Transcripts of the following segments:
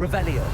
Revelio.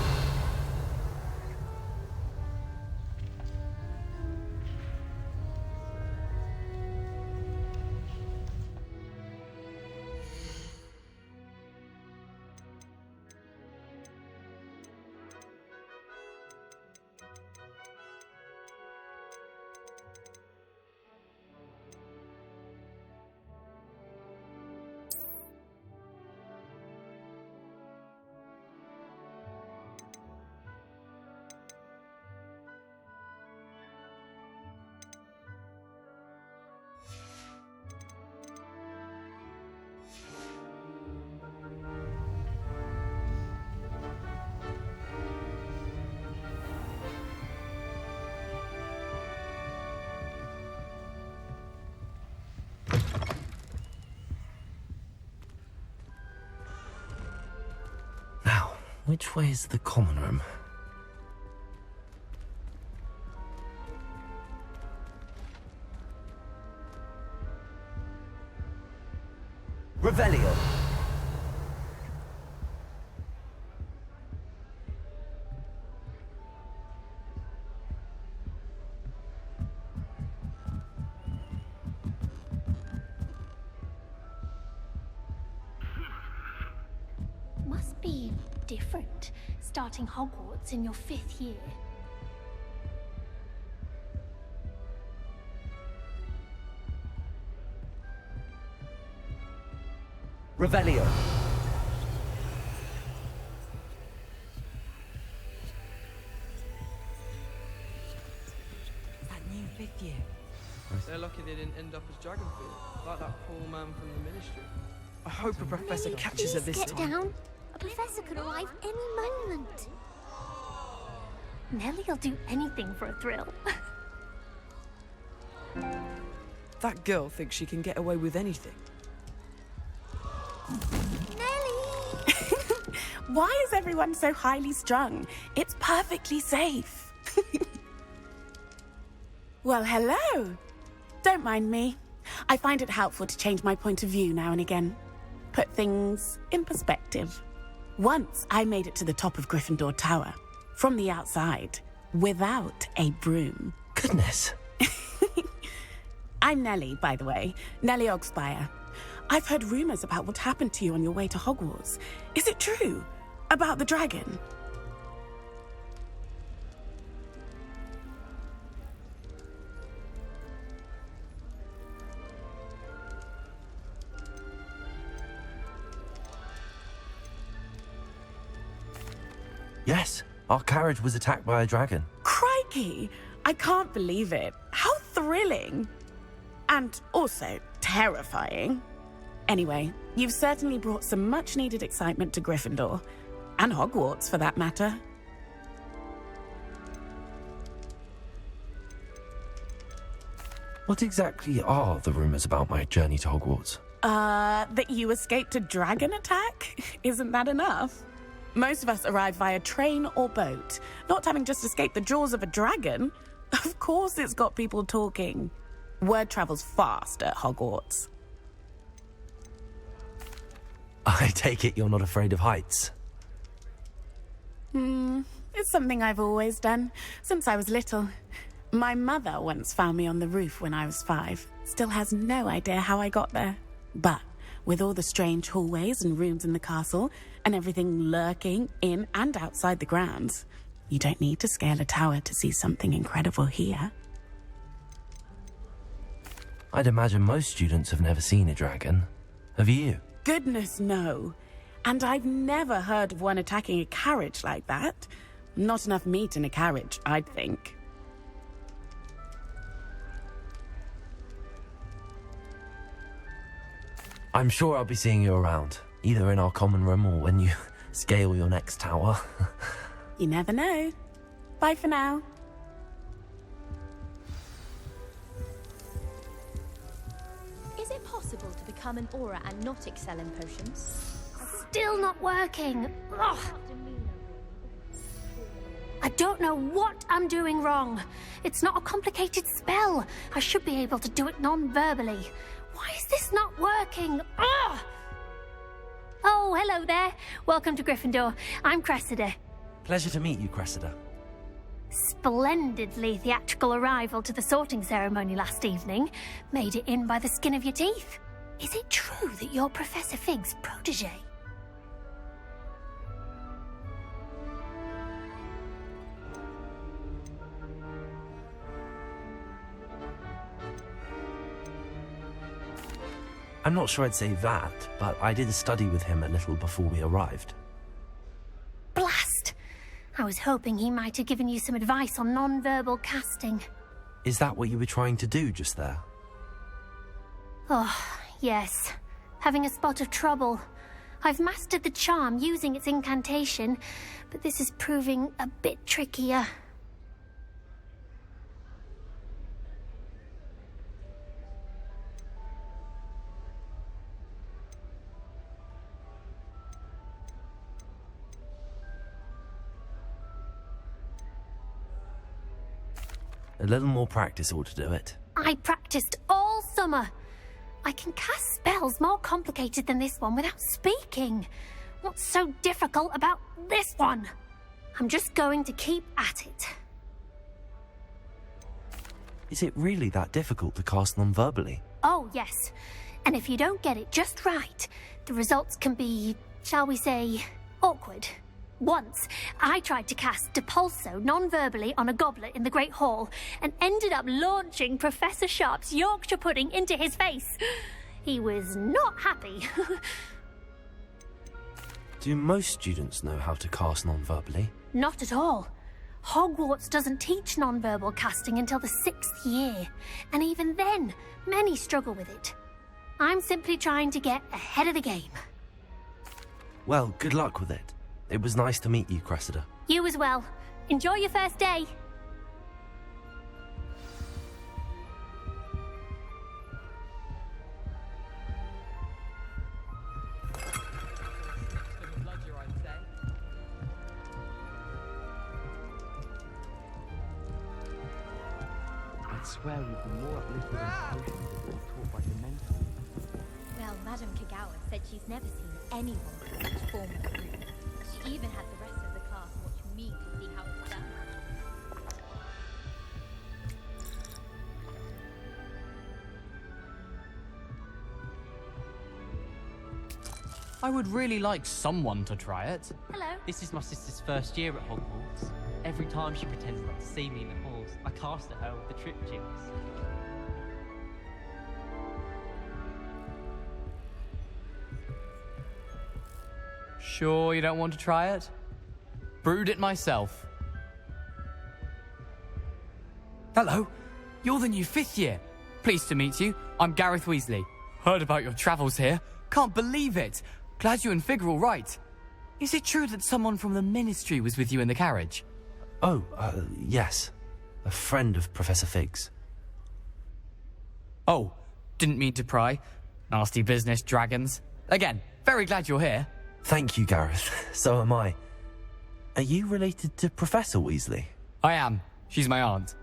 Which way is the common room? Revelio. Must be different, starting Hogwarts in your 5th year. Revelio. That new 5th year. They're lucky they didn't end up as Dragonfield, like that poor man from the Ministry. I hope a professor catches her this Get time. down. A professor could arrive any moment. Nellie'll do anything for a thrill. That girl thinks she can get away with anything. Nellie! Why is everyone so highly strung? It's perfectly safe. Well, hello. Don't mind me. I find it helpful to change my point of view now and again. Put things in perspective. Once I made it to the top of Gryffindor Tower, from the outside, without a broom. Goodness. I'm Nellie, by the way. Nellie Ogspire. I've heard rumors about what happened to you on your way to Hogwarts. Is it true? About the dragon? Yes, our carriage was attacked by a dragon. Crikey! I can't believe it. How thrilling! And also terrifying. Anyway, you've certainly brought some much-needed excitement to Gryffindor. And Hogwarts, for that matter. What exactly are the rumors about my journey to Hogwarts? That you escaped a dragon attack? Isn't that enough? Most of us arrive via train or boat, not having just escaped the jaws of a dragon. Of course it's got people talking. Word travels fast at Hogwarts. I take it you're not afraid of heights. It's something I've always done, since I was little. My mother once found me on the roof when I was 5. Still has no idea how I got there. But with all the strange hallways and rooms in the castle, and everything lurking in and outside the grounds, you don't need to scale a tower to see something incredible here. I'd imagine most students have never seen a dragon. Have you? Goodness, no. And I've never heard of one attacking a carriage like that. Not enough meat in a carriage, I'd think. I'm sure I'll be seeing you around, either in our common room or when you scale your next tower. You never know. Bye for now. Is it possible to become an aura and not excel in potions? Still not working. Ugh. I don't know what I'm doing wrong. It's not a complicated spell. I should be able to do it non-verbally. Why is this not working? Ugh! Oh, Oh, hello there. Welcome to Gryffindor. I'm Cressida. Pleasure to meet you, Cressida. Splendidly theatrical arrival to the sorting ceremony last evening. Made it in by the skin of your teeth. Is it true that you're Professor Fig's protege? I'm not sure I'd say that, but I did study with him a little before we arrived. Blast! I was hoping he might have given you some advice on non-verbal casting. Is that what you were trying to do just there? Oh, yes. Having a spot of trouble. I've mastered the charm using its incantation, but this is proving a bit trickier. A little more practice ought to do it. I practiced all summer. I can cast spells more complicated than this one without speaking. What's so difficult about this one? I'm just going to keep at it. Is it really that difficult to cast non-verbally? Oh, yes. And if you don't get it just right, the results can be, shall we say, awkward. Once, I tried to cast Depulso non-verbally on a goblet in the Great Hall and ended up launching Professor Sharp's Yorkshire pudding into his face. He was not happy. Do most students know how to cast non-verbally? Not at all. Hogwarts doesn't teach non-verbal casting until the 6th year, and even then, many struggle with it. I'm simply trying to get ahead of the game. Well, good luck with it. It was nice to meet you, Cressida. You as well. Enjoy your first day. I'd swear we'd be more uplifted in potions if it was taught by Dementors. Well, Madame Kagawa said she's never seen anyone with such form of fruit. She even had the rest of the class watch me to see how it's done. I would really like someone to try it. Hello. This is my sister's first year at Hogwarts. Every time she pretends not to see me in the halls, I cast at her with the trip jigs. Sure you don't want to try it? Brewed it myself. Hello, you're the new 5th year. Pleased to meet you. I'm Gareth Weasley. Heard about your travels here. Can't believe it. Glad you and Fig are all right. Is it true that someone from the Ministry was with you in the carriage? Oh, yes. A friend of Professor Fig's. Oh, didn't mean to pry. Nasty business, dragons. Again, very glad you're here. Thank you, Gareth. So am I. Are you related to Professor Weasley? I am. She's my aunt.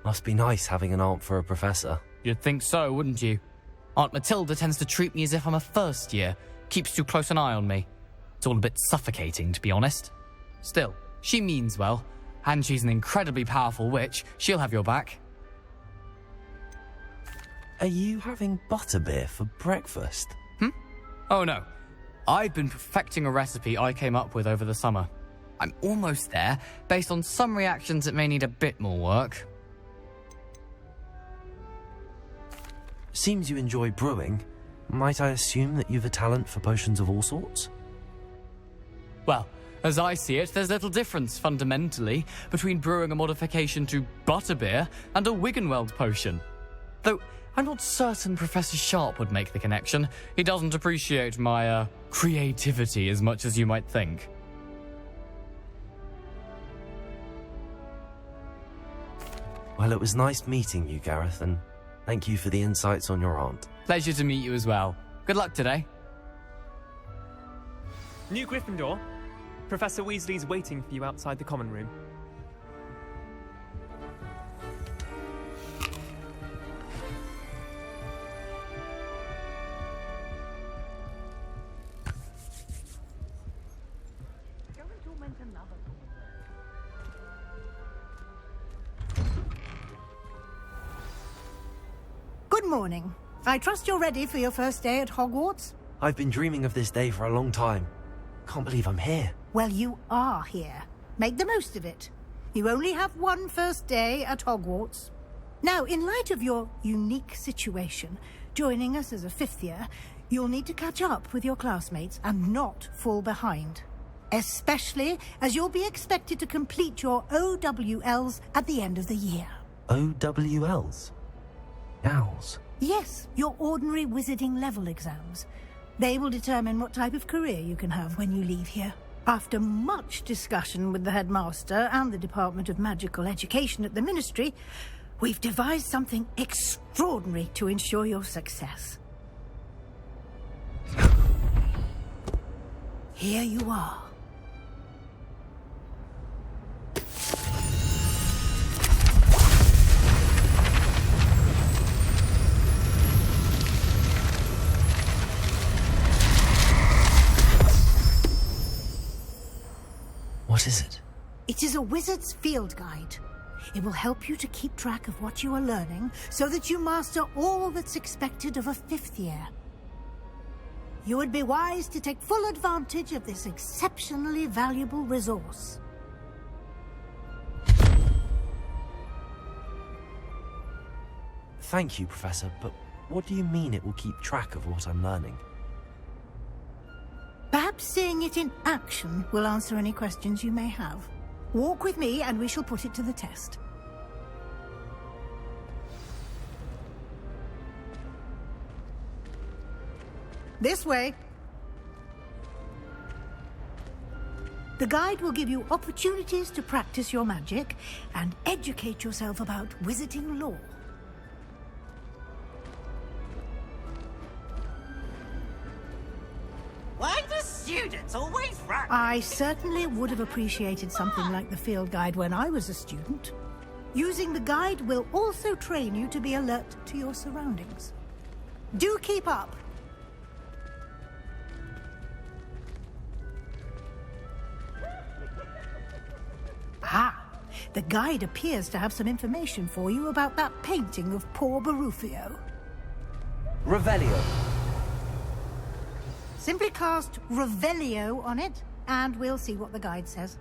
Must be nice having an aunt for a professor. You'd think so, wouldn't you? Aunt Matilda tends to treat me as if I'm a first year. Keeps too close an eye on me. It's all a bit suffocating, to be honest. Still, she means well. And she's an incredibly powerful witch. She'll have your back. Are you having butterbeer for breakfast? Oh no. I've been perfecting a recipe I came up with over the summer. I'm almost there, based on some reactions that may need a bit more work. Seems you enjoy brewing. Might I assume that you've a talent for potions of all sorts? Well, as I see it, there's little difference, fundamentally, between brewing a modification to butterbeer and a Wiggenweld potion. Though, I'm not certain Professor Sharp would make the connection. He doesn't appreciate my, creativity as much as you might think. Well, it was nice meeting you, Gareth, and thank you for the insights on your aunt. Pleasure to meet you as well. Good luck today. New Gryffindor, Professor Weasley's waiting for you outside the common room. morning. I trust you're ready for your first day at Hogwarts? I've been dreaming of this day for a long time. Can't believe I'm here. Well, you are here. Make the most of it. You only have one first day at Hogwarts. Now, in light of your unique situation, joining us as a fifth year, you'll need to catch up with your classmates and not fall behind. Especially as you'll be expected to complete your OWLs at the end of the year. OWLs? Owls? Yes, your ordinary wizarding level exams. They will determine what type of career you can have when you leave here. After much discussion with the headmaster and the Department of Magical Education at the Ministry, we've devised something extraordinary to ensure your success. Here you are. What is it? It is a wizard's field guide. It will help you to keep track of what you are learning so that you master all that's expected of a fifth year. You would be wise to take full advantage of this exceptionally valuable resource. Thank you, Professor, but what do you mean it will keep track of what I'm learning? Perhaps seeing it in action will answer any questions you may have. Walk with me and we shall put it to the test. This way. The guide will give you opportunities to practice your magic and educate yourself about wizarding lore. Why do students always run? I certainly would have appreciated something like the field guide when I was a student. Using the guide will also train you to be alert to your surroundings. Do keep up. Ah, the guide appears to have some information for you about that painting of poor Barufio. Revelio. Simply cast Revelio on it, and we'll see what the guide says.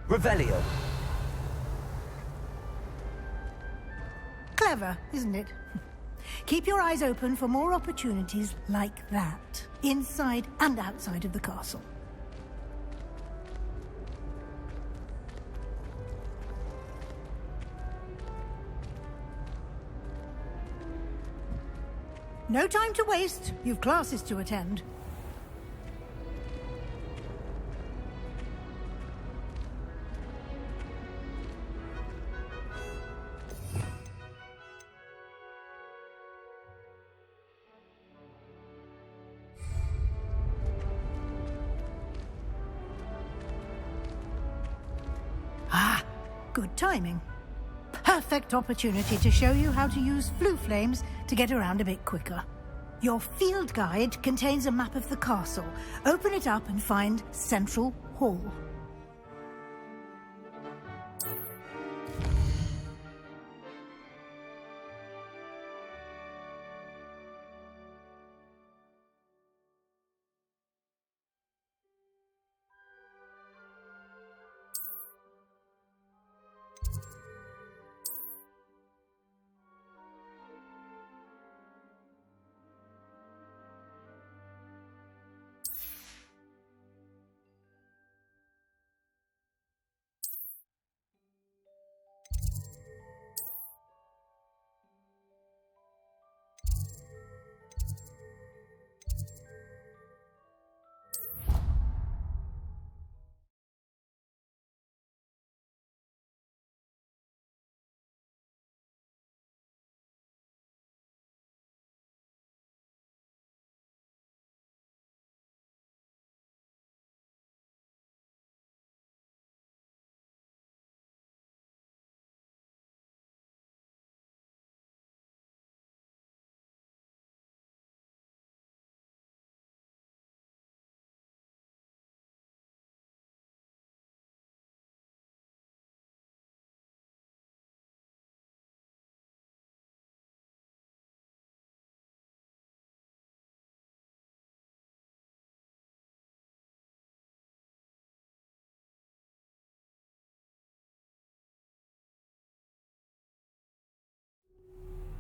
Revelio. Clever, isn't it? Keep your eyes open for more opportunities like that, inside and outside of the castle. No time to waste. You've classes to attend. Ah, good timing. Perfect opportunity to show you how to use flue flames to get around a bit quicker. Your field guide contains a map of the castle. Open it up and find Central Hall.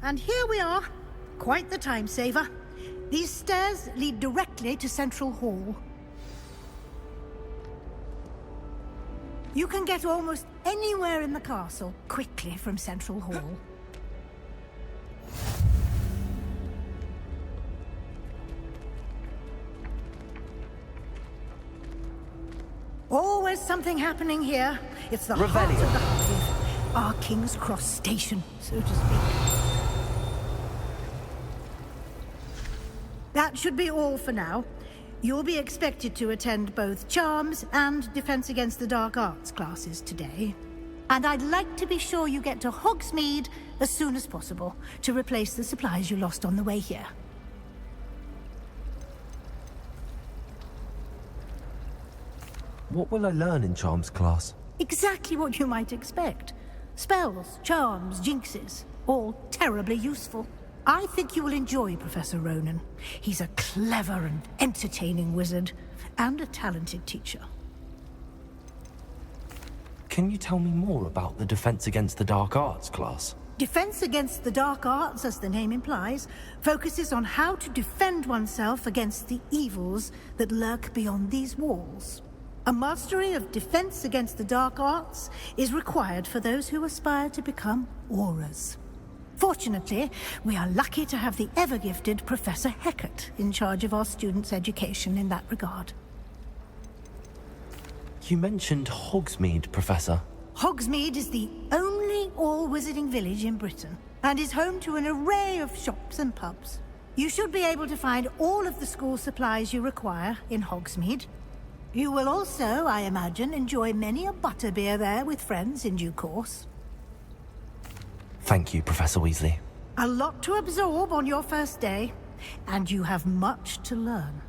And here we are. Quite the time saver. These stairs lead directly to Central Hall. You can get almost anywhere in the castle quickly from Central Hall. Always something happening here. It's the heart of the Hive, our King's Cross station, so to speak. That should be all for now. You'll be expected to attend both Charms and Defense Against the Dark Arts classes today. And I'd like to be sure you get to Hogsmeade as soon as possible to replace the supplies you lost on the way here. What will I learn in Charms class? Exactly what you might expect. Spells, charms, jinxes, all terribly useful. I think you will enjoy Professor Ronan. He's a clever and entertaining wizard, and a talented teacher. Can you tell me more about the Defense Against the Dark Arts class? Defense Against the Dark Arts, as the name implies, focuses on how to defend oneself against the evils that lurk beyond these walls. A mastery of Defense Against the Dark Arts is required for those who aspire to become Auras. Fortunately, we are lucky to have the ever-gifted Professor Hecat in charge of our students' education in that regard. You mentioned Hogsmeade, Professor. Hogsmeade is the only all-wizarding village in Britain, and is home to an array of shops and pubs. You should be able to find all of the school supplies you require in Hogsmeade. You will also, I imagine, enjoy many a butterbeer there with friends in due course. Thank you, Professor Weasley. A lot to absorb on your first day, and you have much to learn.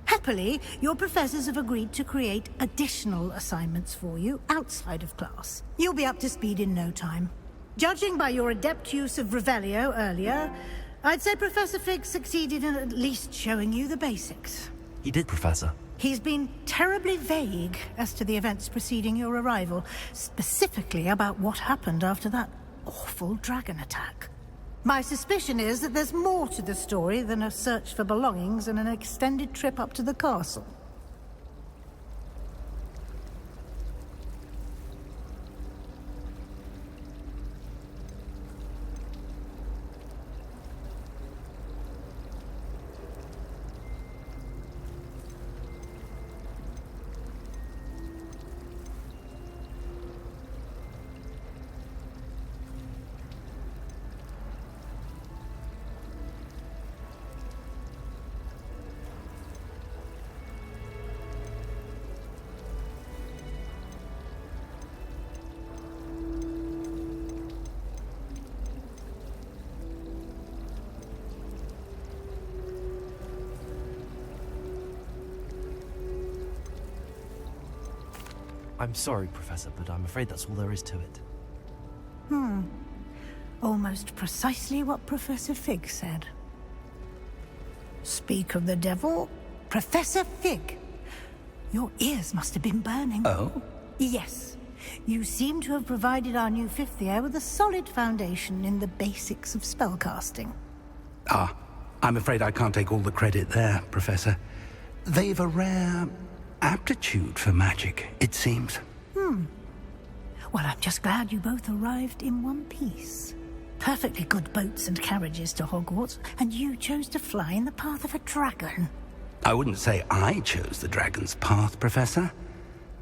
Happily, your professors have agreed to create additional assignments for you outside of class. You'll be up to speed in no time. Judging by your adept use of Revelio earlier, I'd say Professor Fig succeeded in at least showing you the basics. He did, Professor. He's been terribly vague as to the events preceding your arrival, specifically about what happened after that awful dragon attack. My suspicion is that there's more to the story than a search for belongings and an extended trip up to the castle. I'm sorry, Professor, but I'm afraid that's all there is to it. Almost precisely what Professor Fig said. Speak of the devil, Professor Fig. Your ears must have been burning. Oh? Yes. You seem to have provided our new fifth year with a solid foundation in the basics of spellcasting. Ah, I'm afraid I can't take all the credit there, Professor. They've a rare aptitude for magic, it seems. Well, I'm just glad you both arrived in one piece. Perfectly good boats and carriages to Hogwarts, and you chose to fly in the path of a dragon. I wouldn't say I chose the dragon's path, Professor.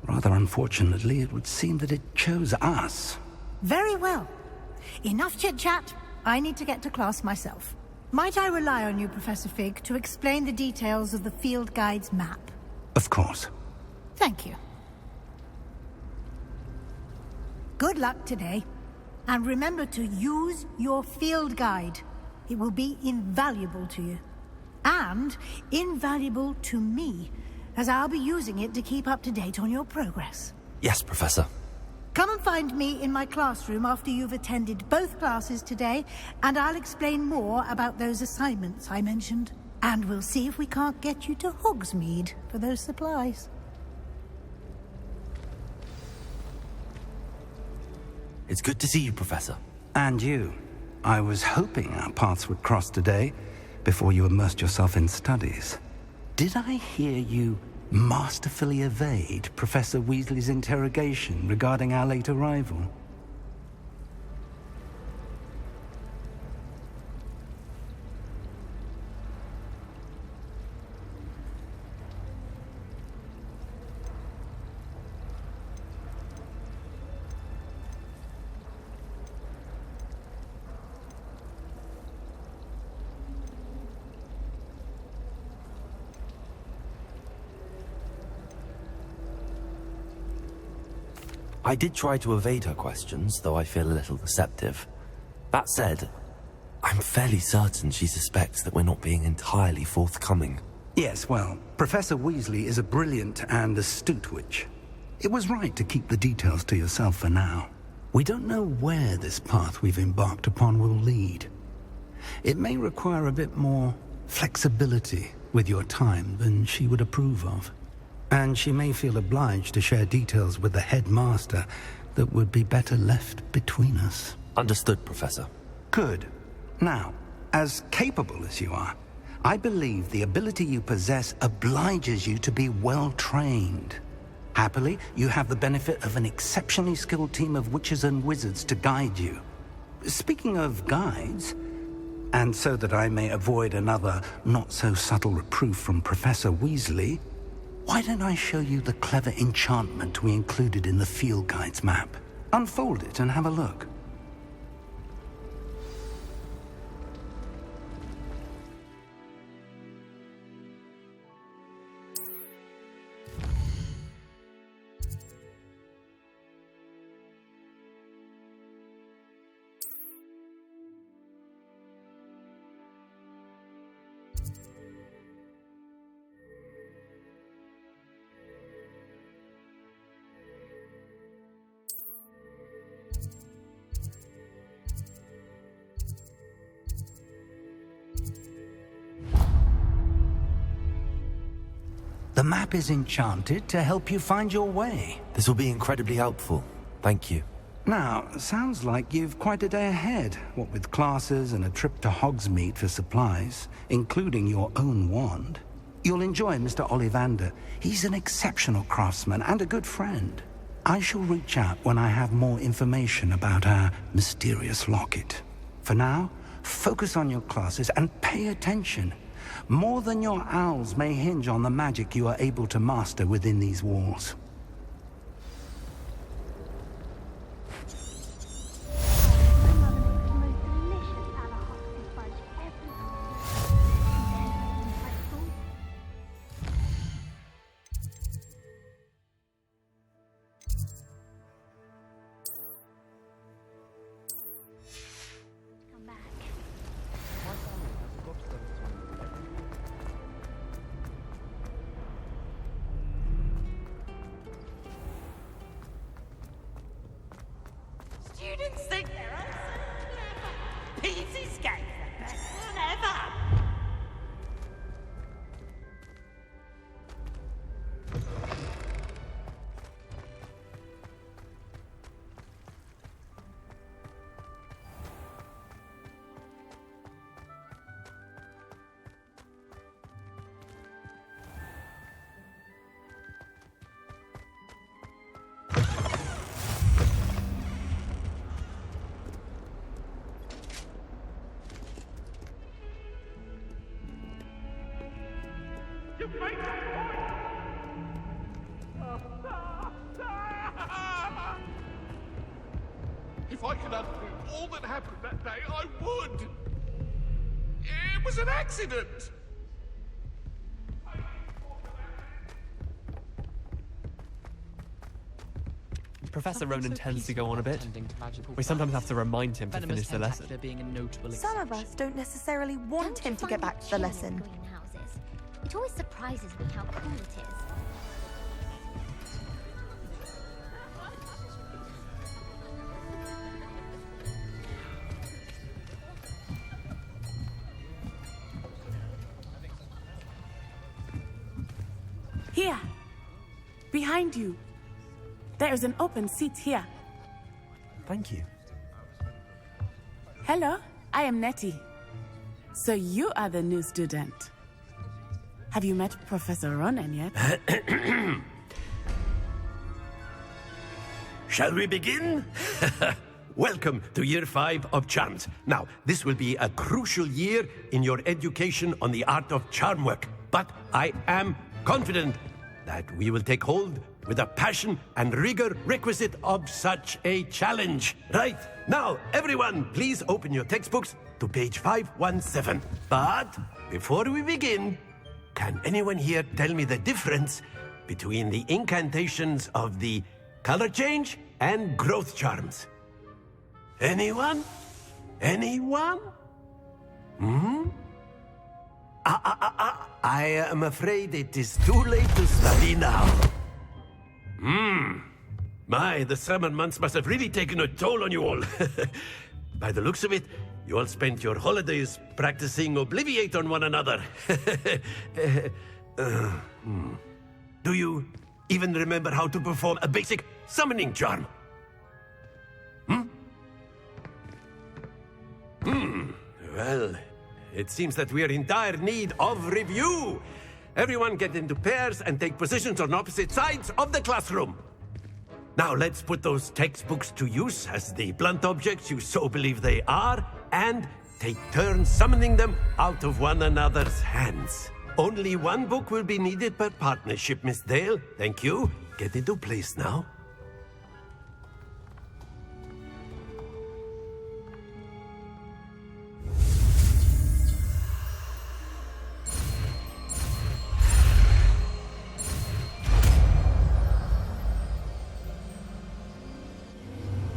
Rather unfortunately, it would seem that it chose us. Very well. Enough chit-chat. I need to get to class myself. Might I rely on you, Professor Fig, to explain the details of the field guide's map? Of course. Thank you. Good luck today. And remember to use your field guide. It will be invaluable to you. And invaluable to me, as I'll be using it to keep up to date on your progress. Yes, Professor. Come and find me in my classroom after you've attended both classes today, and I'll explain more about those assignments I mentioned. And we'll see if we can't get you to Hogsmeade for those supplies. It's good to see you, Professor. And you. I was hoping our paths would cross today, before you immersed yourself in studies. Did I hear you masterfully evade Professor Weasley's interrogation regarding our late arrival? I did try to evade her questions, though I feel a little deceptive. That said, I'm fairly certain she suspects that we're not being entirely forthcoming. Yes, well, Professor Weasley is a brilliant and astute witch. It was right to keep the details to yourself for now. We don't know where this path we've embarked upon will lead. It may require a bit more flexibility with your time than she would approve of. And she may feel obliged to share details with the headmaster that would be better left between us. Understood, Professor. Good. Now, as capable as you are, I believe the ability you possess obliges you to be well trained. Happily, you have the benefit of an exceptionally skilled team of witches and wizards to guide you. Speaking of guides, and so that I may avoid another not-so-subtle reproof from Professor Weasley, why don't I show you the clever enchantment we included in the field guide's map? Unfold it and have a look. The map is enchanted to help you find your way. This will be incredibly helpful. Thank you. Now, sounds like you've quite a day ahead, what with classes and a trip to Hogsmeade for supplies, including your own wand. You'll enjoy Mr. Ollivander. He's an exceptional craftsman and a good friend. I shall reach out when I have more information about our mysterious locket. For now, focus on your classes and pay attention. More than your owls may hinge on the magic you are able to master within these walls. Students think they're so clever. Peace escape the best one ever. If I could undo all that happened that day, I would. It was an accident. Professor Ronan tends to go on a bit. We sometimes have to remind him to finish the lesson. Being a notable Some of us don't necessarily want him to get back to the lesson. Greenhouses. It always surprises me how cool it is. Here. Behind you. There is an open seat here. Thank you. Hello, I am Nettie. So you are the new student. Have you met Professor Ronan yet? Shall we begin? Welcome to Year 5 of Charms. Now, this will be a crucial year in your education on the art of charm work. But I am confident that we will take hold with the passion and rigor requisite of such a challenge. Right, now, everyone, please open your textbooks to page 517. But before we begin, can anyone here tell me the difference between the incantations of the color change and growth charms? Anyone? Anyone? I am afraid it is too late to study now. My, the summer months must have really taken a toll on you all. By the looks of it, you all spent your holidays practicing Obliviate on one another. Do you even remember how to perform a basic summoning charm? Well, it seems that we are in dire need of review. Everyone get into pairs and take positions on opposite sides of the classroom. Now let's put those textbooks to use as the blunt objects you so believe they are, and take turns summoning them out of one another's hands. Only one book will be needed per partnership, Miss Dale. Thank you. Get into place now.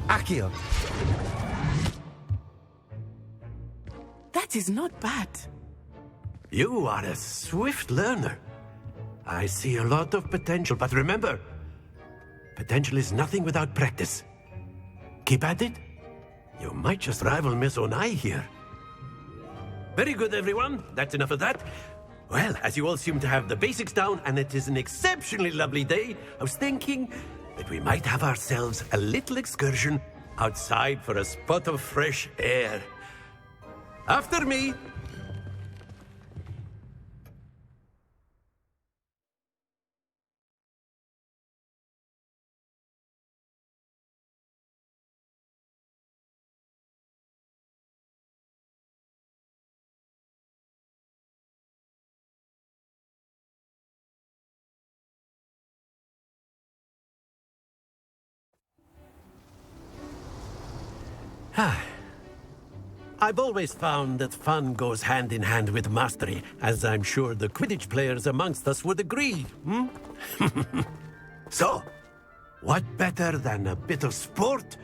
Accio. That is not bad. You are a swift learner. I see a lot of potential, but remember, potential is nothing without practice. Keep at it. You might just rival Miss Onai here. Very good, everyone. That's enough of that. Well, as you all seem to have the basics down and it is an exceptionally lovely day, I was thinking that we might have ourselves a little excursion outside for a spot of fresh air. After me! I've always found that fun goes hand in hand with mastery, as I'm sure the Quidditch players amongst us would agree, So, what better than a bit of sport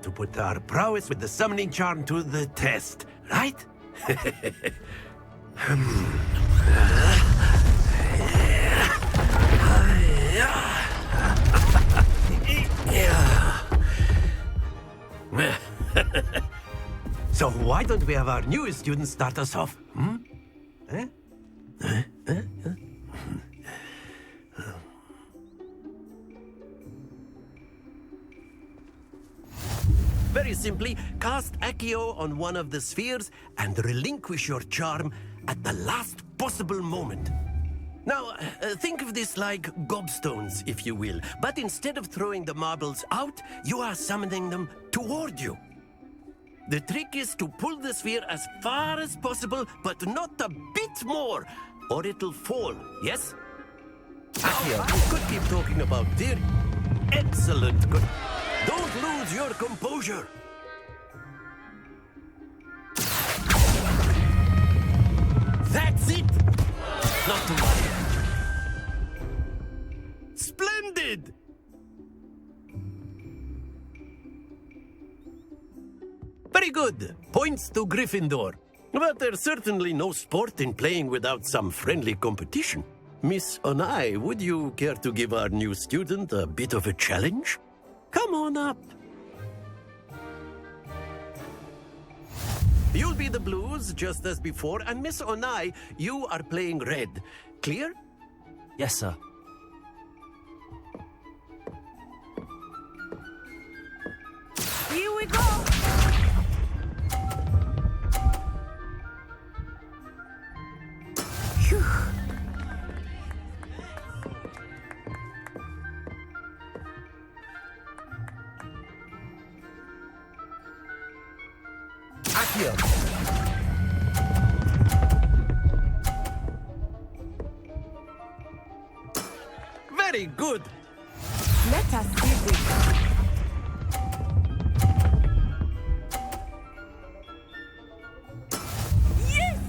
to put our prowess with the summoning charm to the test, right? So why don't we have our newest student start us off? Very simply, cast Accio on one of the spheres and relinquish your charm at the last possible moment. Now, think of this like gobstones, if you will, but instead of throwing the marbles out, you are summoning them toward you. The trick is to pull the sphere as far as possible, but not a bit more, or it'll fall, yes? Accio. I could keep talking about theory. Excellent. Good. Don't lose your composure. That's it! Not too much. Splendid! Very good. Points to Gryffindor. But there's certainly no sport in playing without some friendly competition. Miss Onai, would you care to give our new student a bit of a challenge? Come on up. You'll be the blues, just as before, and Miss Onai, you are playing red. Clear? Yes, sir. Here we go! Phew. Accio. Very good. Let us see this. Yes!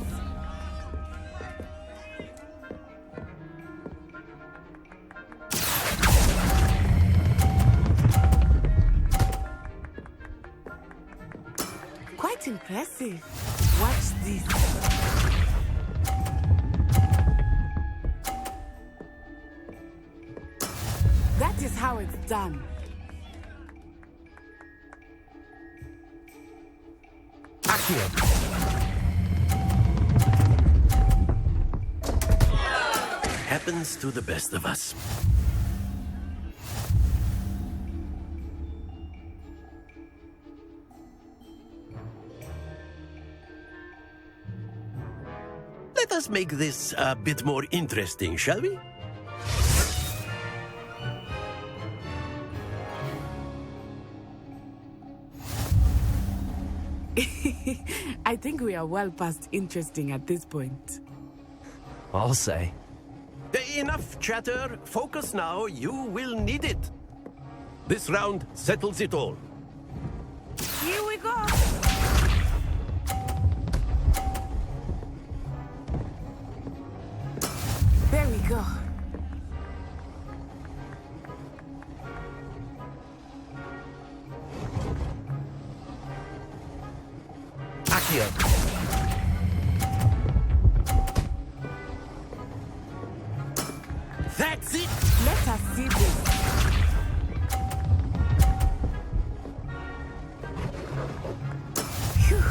Quite impressive. Watch this. That is how it's done. Accio. Happens to the best of us. Let us make this a bit more interesting, shall we? I think we are well past interesting at this point. I'll say. Enough chatter. Focus now. You will need it. This round settles it all. Here we go! There we go. Accio. That's it! Let us see this. Phew.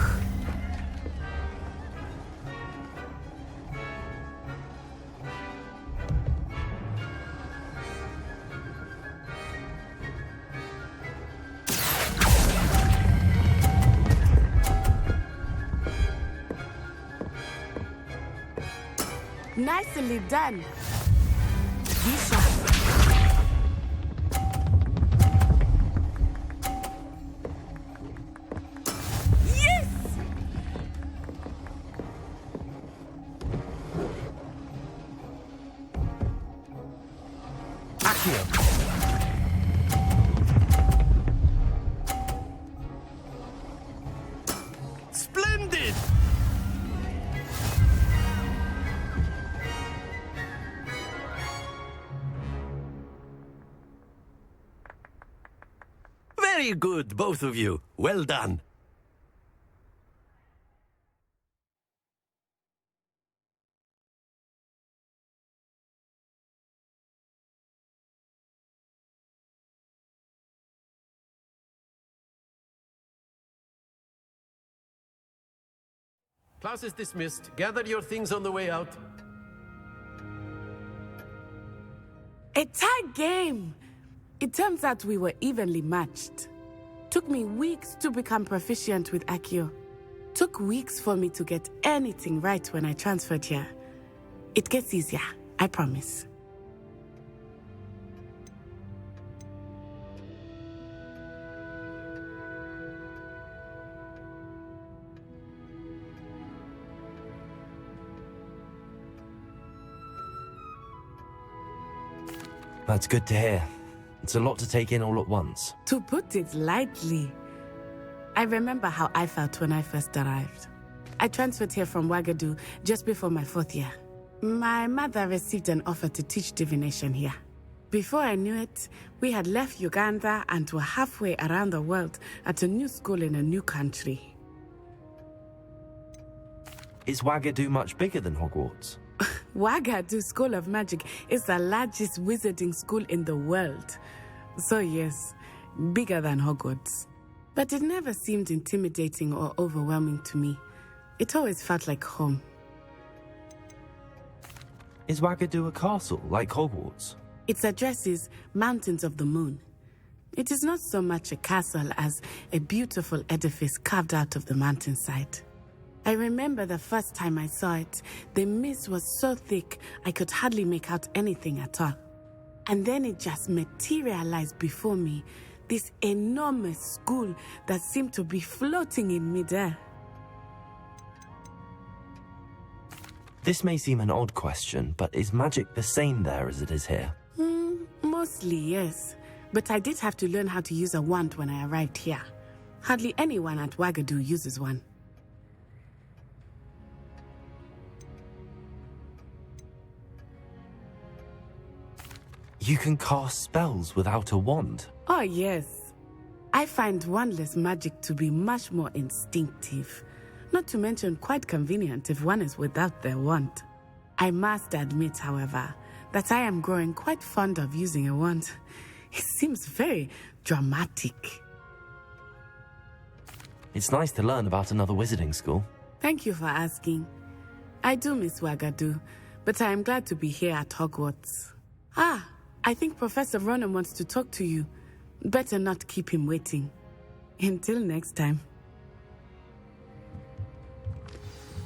Nicely done. Be sharp. Yes! Accio. Splendid! Very good, both of you. Well done. Class is dismissed. Gather your things on the way out. A tie game! It turns out we were evenly matched. Took me weeks to become proficient with Accio. Took weeks for me to get anything right when I transferred here. It gets easier, I promise. That's good to hear. It's a lot to take in all at once. To put it lightly, I remember how I felt when I first arrived. I transferred here from Ouagadougou just before my 4th year. My mother received an offer to teach divination here. Before I knew it, we had left Uganda and were halfway around the world at a new school in a new country. Is Ouagadougou much bigger than Hogwarts? Ouagadougou School of Magic is the largest wizarding school in the world. So yes, bigger than Hogwarts. But it never seemed intimidating or overwhelming to me. It always felt like home. Is Ouagadougou a castle, like Hogwarts? Its address is Mountains of the Moon. It is not so much a castle as a beautiful edifice carved out of the mountainside. I remember the first time I saw it, the mist was so thick I could hardly make out anything at all. And then it just materialized before me, this enormous school that seemed to be floating in midair. This may seem an odd question, but is magic the same there as it is here? Mostly, yes. But I did have to learn how to use a wand when I arrived here. Hardly anyone at Ouagadougou uses one. You can cast spells without a wand? Oh, yes. I find wandless magic to be much more instinctive. Not to mention quite convenient if one is without their wand. I must admit, however, that I am growing quite fond of using a wand. It seems very dramatic. It's nice to learn about another wizarding school. Thank you for asking. I do miss Ouagadougou, but I am glad to be here at Hogwarts. I think Professor Ronan wants to talk to you. Better not keep him waiting. Until next time.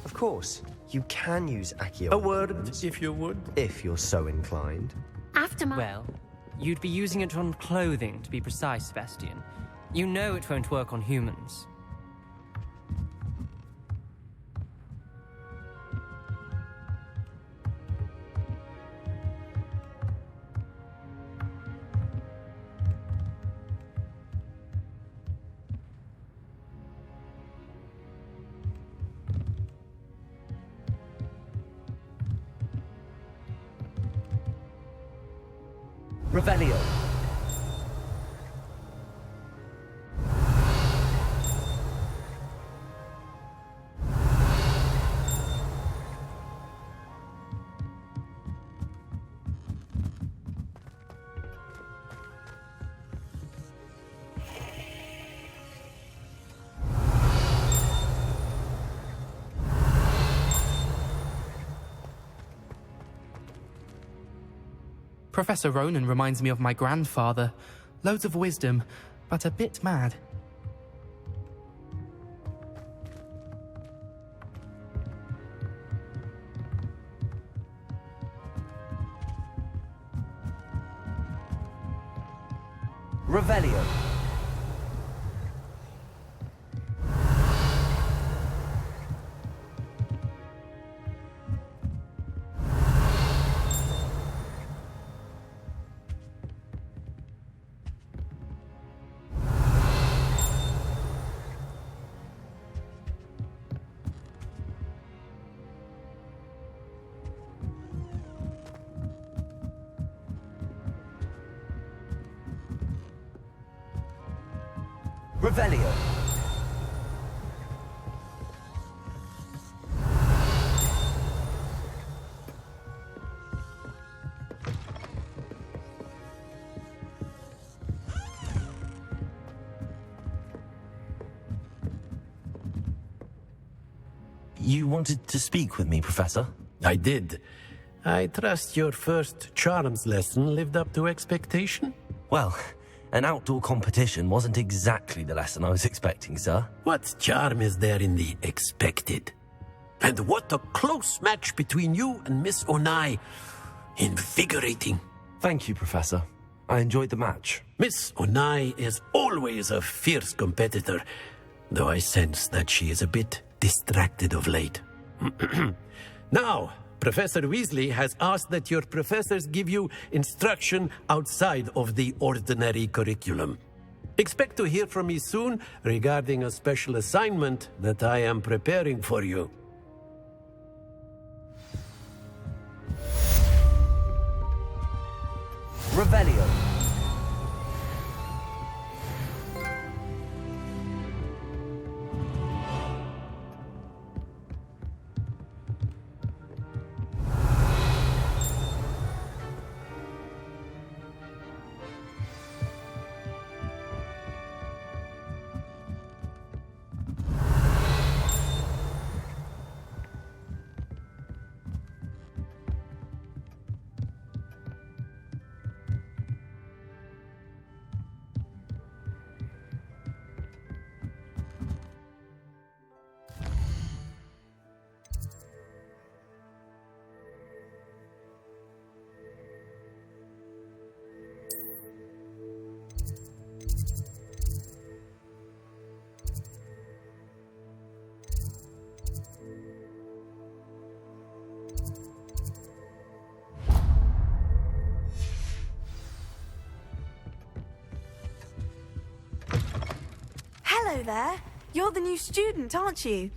Of course, you can use Accio. A word, if you would. If you're so inclined. After my... Well, you'd be using it on clothing, to be precise, Sebastian. You know it won't work on humans. Revelio. Professor Ronan reminds me of my grandfather. Loads of wisdom, but a bit mad. Revelio. Revelio. You wanted to speak with me, Professor? I did. I trust your first charms lesson lived up to expectation? Well, an outdoor competition wasn't exactly the lesson I was expecting, sir. What charm is there in the expected? And what a close match between you and Miss Onai. Invigorating. Thank you, Professor. I enjoyed the match. Miss Onai is always a fierce competitor, though I sense that she is a bit distracted of late. Now, Professor Weasley has asked that your professors give you instruction outside of the ordinary curriculum. Expect to hear from me soon regarding a special assignment that I am preparing for you. Revelio. Hello there. You're the new student, aren't you?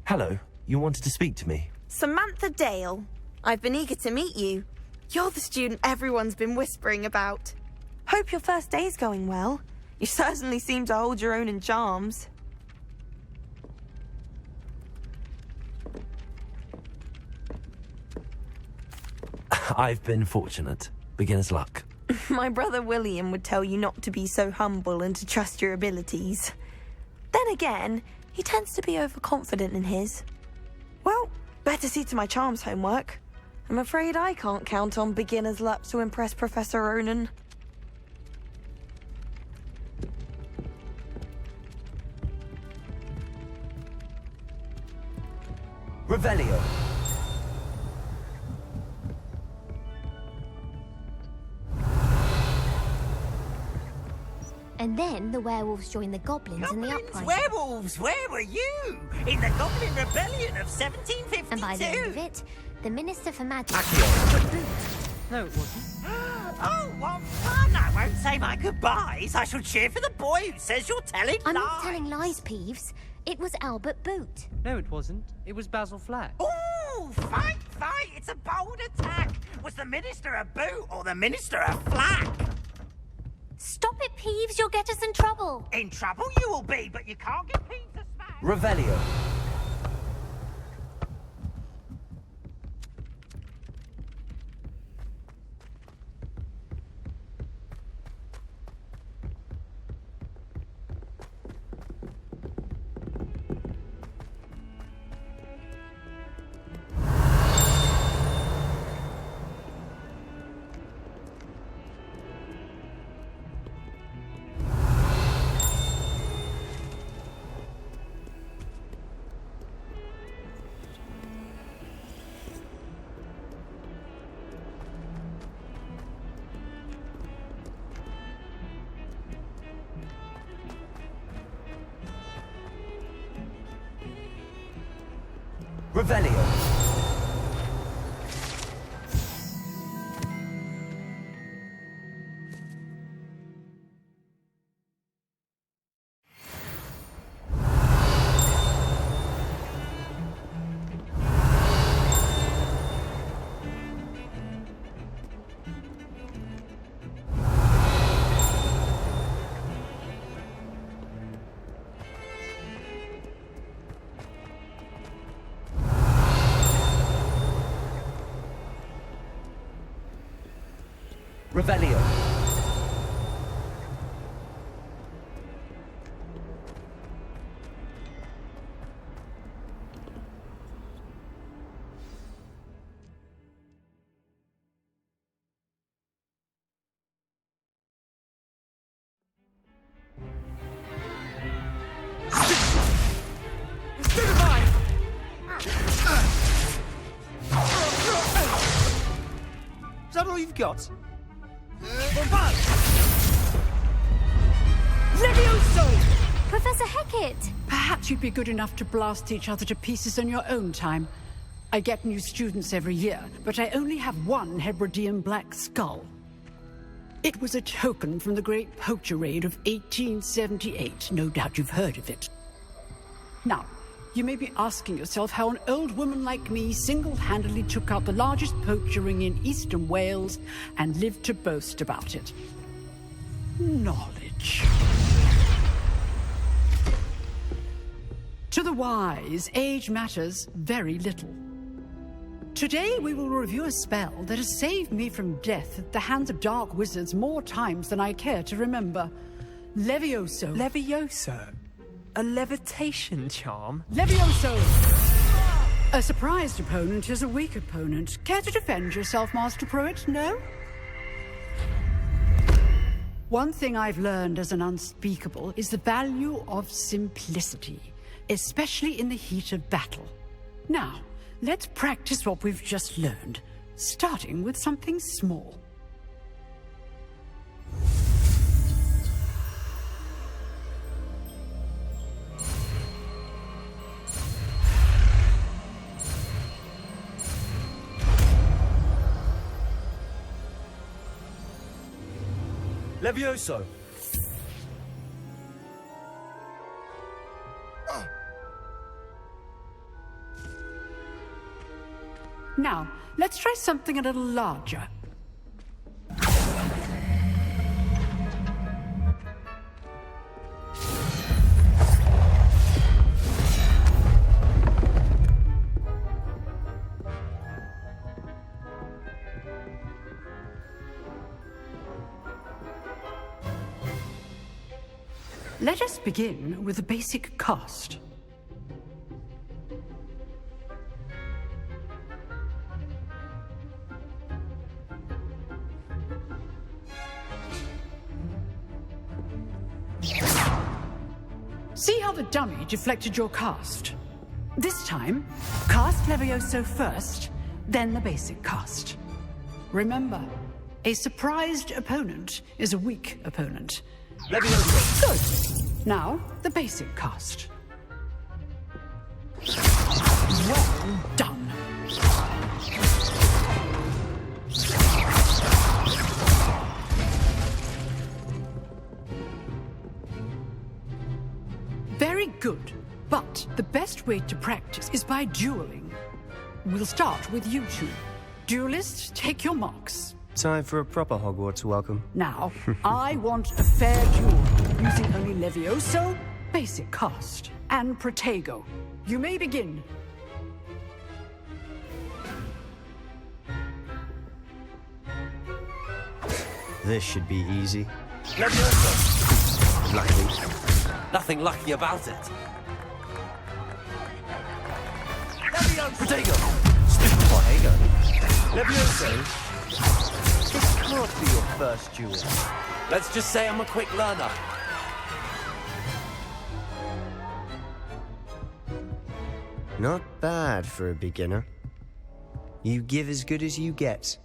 Hello. You wanted to speak to me? Samantha Dale. I've been eager to meet you. You're the student everyone's been whispering about. Hope your first day's going well. You certainly seem to hold your own in charms. I've been fortunate. Beginner's luck. My brother William would tell you not to be so humble and to trust your abilities. Then again, he tends to be overconfident in his. Well, better see to my charms homework. I'm afraid I can't count on beginner's luck to impress Professor Ronan. Revelio. And then the werewolves joined the goblins in the uprising. Werewolves, where were you? In the Goblin Rebellion of 1752. And by the end of it, the Minister for Magic... No, it wasn't. Oh, what fun! I won't say my goodbyes. I shall cheer for the boy who says you're telling I'm lies. not telling lies, Peeves. It was Albert Boot. No, it wasn't. It was Basil Flack. Ooh, fight! It's a bold attack. Was the Minister a boot or the Minister a flack? Stop it, Peeves. You'll get us in trouble. In trouble you will be, but you can't get Peeves to smash. Revelio. Revelio. Revelio. Is that all you've got? Levioso! Professor Hecat! Perhaps you'd be good enough to blast each other to pieces on your own time. I get new students every year, but I only have one Hebridean black skull. It was a token from the Great Poacher Raid of 1878. No doubt you've heard of it. Now, you may be asking yourself how an old woman like me single-handedly took out the largest poacher ring in eastern Wales and lived to boast about it. Knowledge. To the wise, age matters very little. Today we will review a spell that has saved me from death at the hands of dark wizards more times than I care to remember. Levioso. Levioso? A levitation charm? Levioso! A surprised opponent is a weak opponent. Care to defend yourself, Master Pruitt? No? One thing I've learned as an unspeakable is the value of simplicity, especially in the heat of battle. Now, let's practice what we've just learned, starting with something small. Levioso. Now, let's try something a little larger. Let us begin with the basic cast. See how the dummy deflected your cast? This time, cast Levioso first, then the basic cast. Remember, a surprised opponent is a weak opponent. Levioso. Good. Now, the basic cast. Well done. Very good. But the best way to practice is by dueling. We'll start with you two. Duelists, take your marks. Time for a proper Hogwarts welcome. Now, I want a fair duel, using only Levioso, basic cast, and Protego. You may begin. This should be easy. Levioso! Lucky. Nothing lucky about it. Levioso! Protego! Stupid Protego! Levioso. This can't be your first duel. Let's just say I'm a quick learner. Not bad for a beginner. You give as good as you get.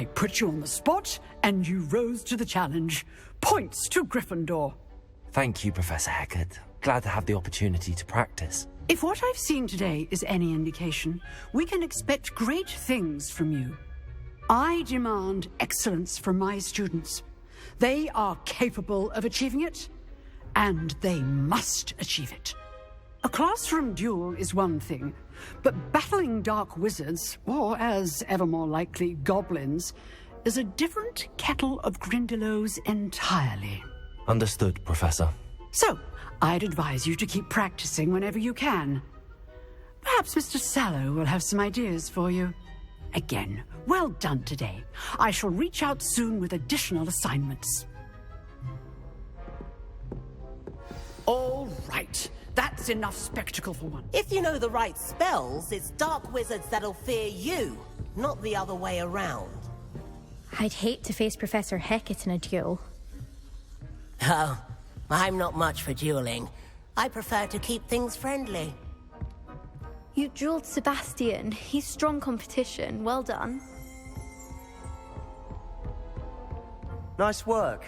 I put you on the spot, and you rose to the challenge. Points to Gryffindor. Thank you, Professor Heckard. Glad to have the opportunity to practice. If what I've seen today is any indication, we can expect great things from you. I demand excellence from my students. They are capable of achieving it, and they must achieve it. A classroom duel is one thing, but battling dark wizards, or as ever more likely, goblins, is a different kettle of Grindylows entirely. Understood, Professor. So, I'd advise you to keep practicing whenever you can. Perhaps Mr. Sallow will have some ideas for you. Again, well done today. I shall reach out soon with additional assignments. All right. That's enough spectacle for one. If you know the right spells, it's dark wizards that'll fear you, not the other way around. I'd hate to face Professor Hecat in a duel. Oh, I'm not much for dueling. I prefer to keep things friendly. You dueled Sebastian. He's strong competition. Well done. Nice work.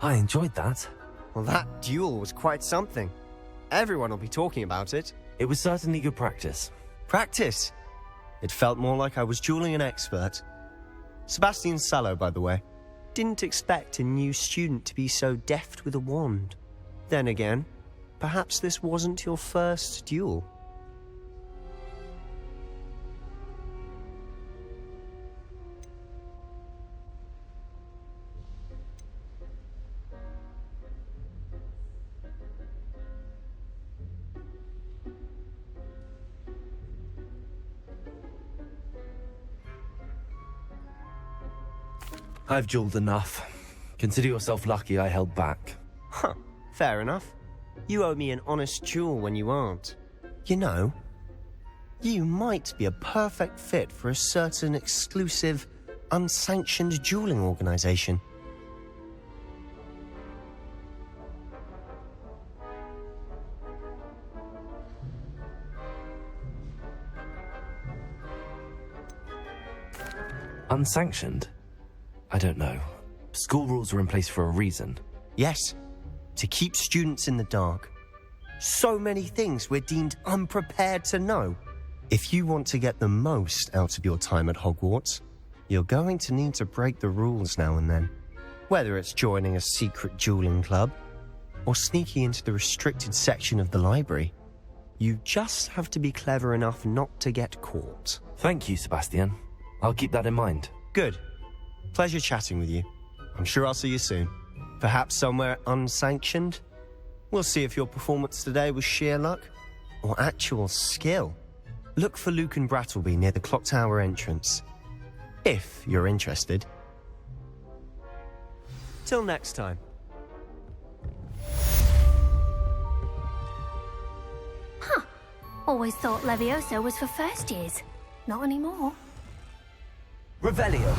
I enjoyed that. Well, that duel was quite something. Everyone will be talking about it. It was certainly good practice. Practice? It felt more like I was dueling an expert. Sebastian Sallow, by the way. Didn't expect a new student to be so deft with a wand. Then again, perhaps this wasn't your first duel. I've dueled enough. Consider yourself lucky I held back. Huh, fair enough. You owe me an honest duel when you aren't. You know, you might be a perfect fit for a certain exclusive, unsanctioned dueling organization. Unsanctioned? I don't know. School rules are in place for a reason. Yes, to keep students in the dark. So many things we're deemed unprepared to know. If you want to get the most out of your time at Hogwarts, you're going to need to break the rules now and then. Whether it's joining a secret dueling club, or sneaking into the restricted section of the library, you just have to be clever enough not to get caught. Thank you, Sebastian. I'll keep that in mind. Good. Pleasure chatting with you. I'm sure I'll see you soon. Perhaps somewhere unsanctioned? We'll see if your performance today was sheer luck or actual skill. Look for Luke and Brattleby near the clock tower entrance. If you're interested. Till next time. Huh. Always thought Levioso was for first years. Not anymore. Revelio.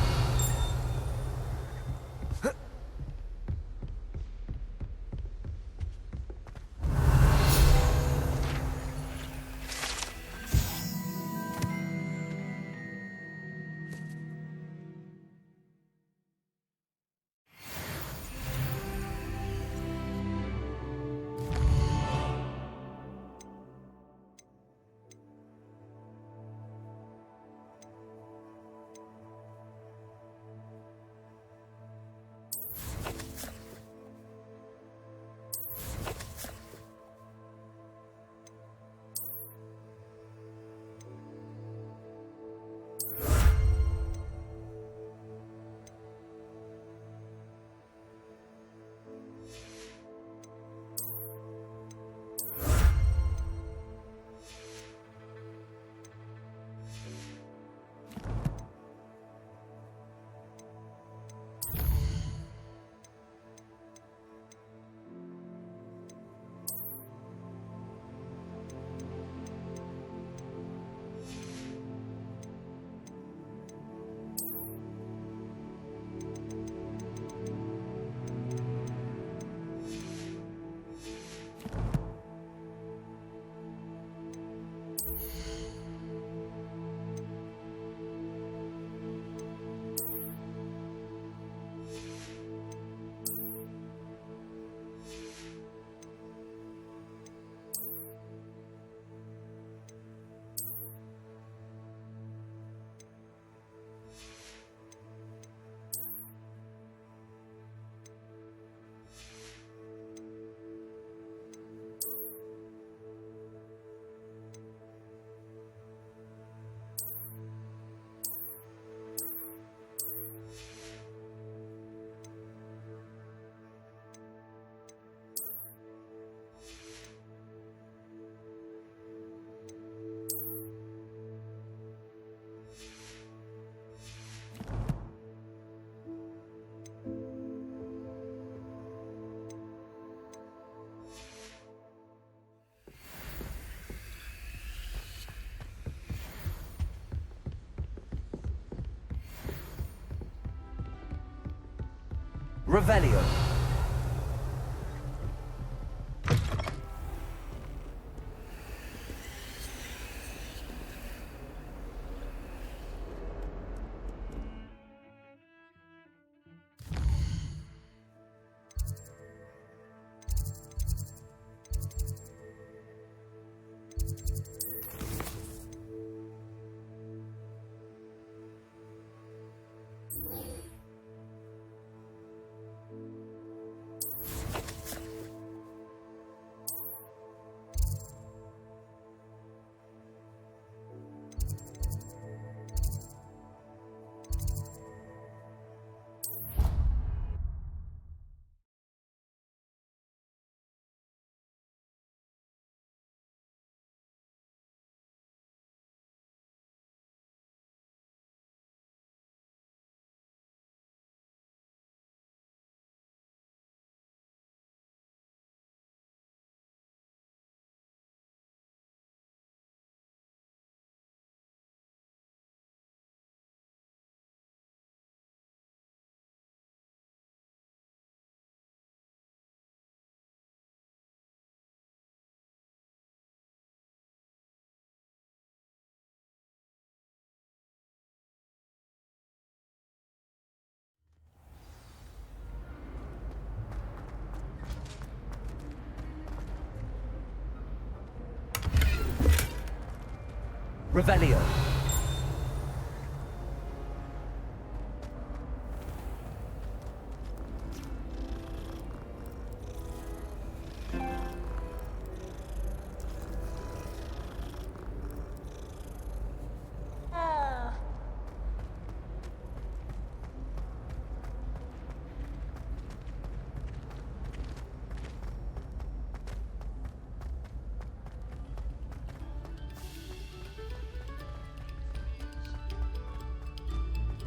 Revelio. Revelio.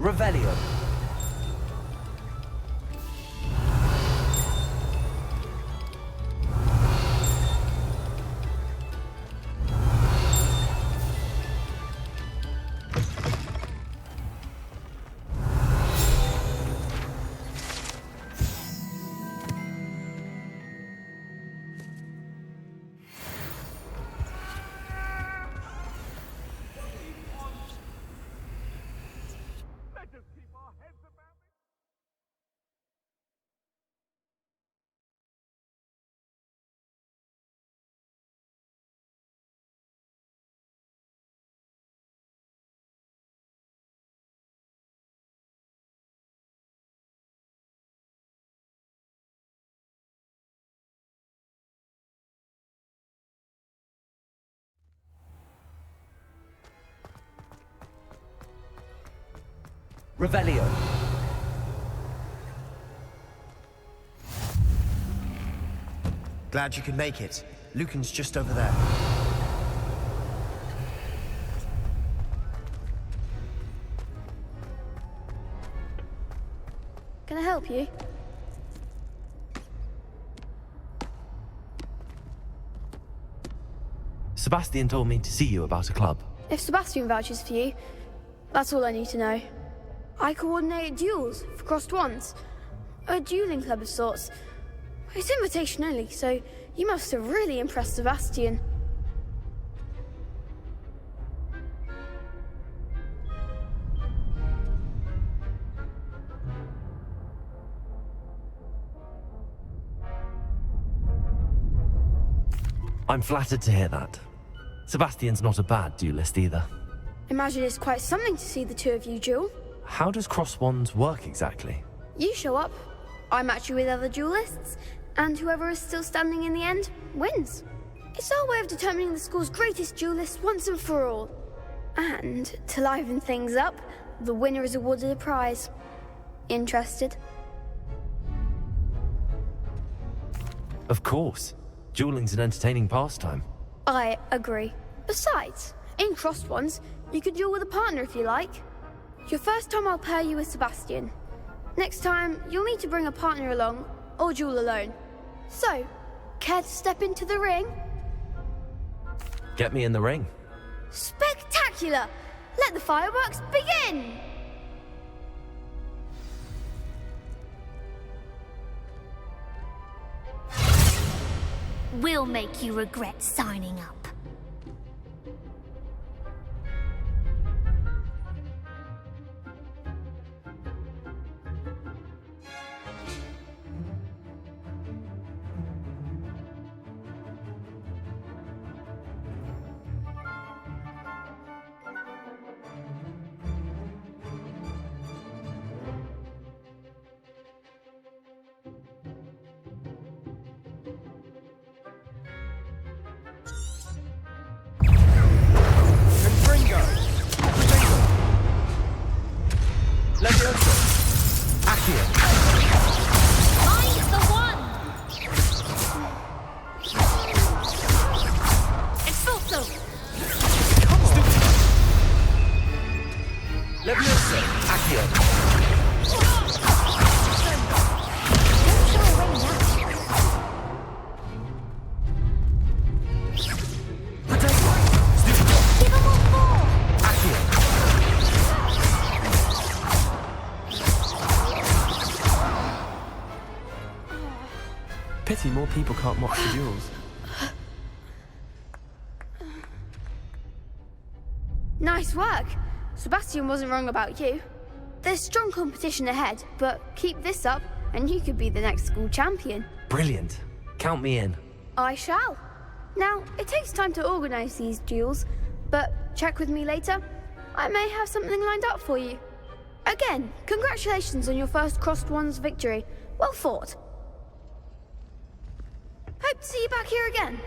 Revelio. Revelio. Glad you could make it. Lucan's just over there. Can I help you? Sebastian told me to see you about a club. If Sebastian vouches for you, that's all I need to know. I coordinate duels for crossed wands. A dueling club of sorts. It's invitation only, so you must have really impressed Sebastian. I'm flattered to hear that. Sebastian's not a bad duelist either. Imagine it's quite something to see the two of you duel. How does cross wands work exactly? You show up, I match you with other duelists, and whoever is still standing in the end wins. It's our way of determining the school's greatest duelist once and for all. And to liven things up, the winner is awarded a prize. Interested? Of course. Dueling's an entertaining pastime. I agree. Besides, in crossed ones, you could duel with a partner if you like. Your first time I'll pair you with Sebastian. Next time, you'll need to bring a partner along, or duel alone. So, care to step into the ring? Get me in the ring. Spectacular! Let the fireworks begin! will make you regret signing up. Pity more people can't watch the duels. Nice work. Sebastian wasn't wrong about you. There's strong competition ahead, but keep this up and you could be the next school champion. Brilliant. Count me in. I shall. Now, it takes time to organise these duels, but check with me later. I may have something lined up for you. Again, congratulations on your first Crossed Ones victory. Well fought. Hope to see you back here again.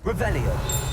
Revelio.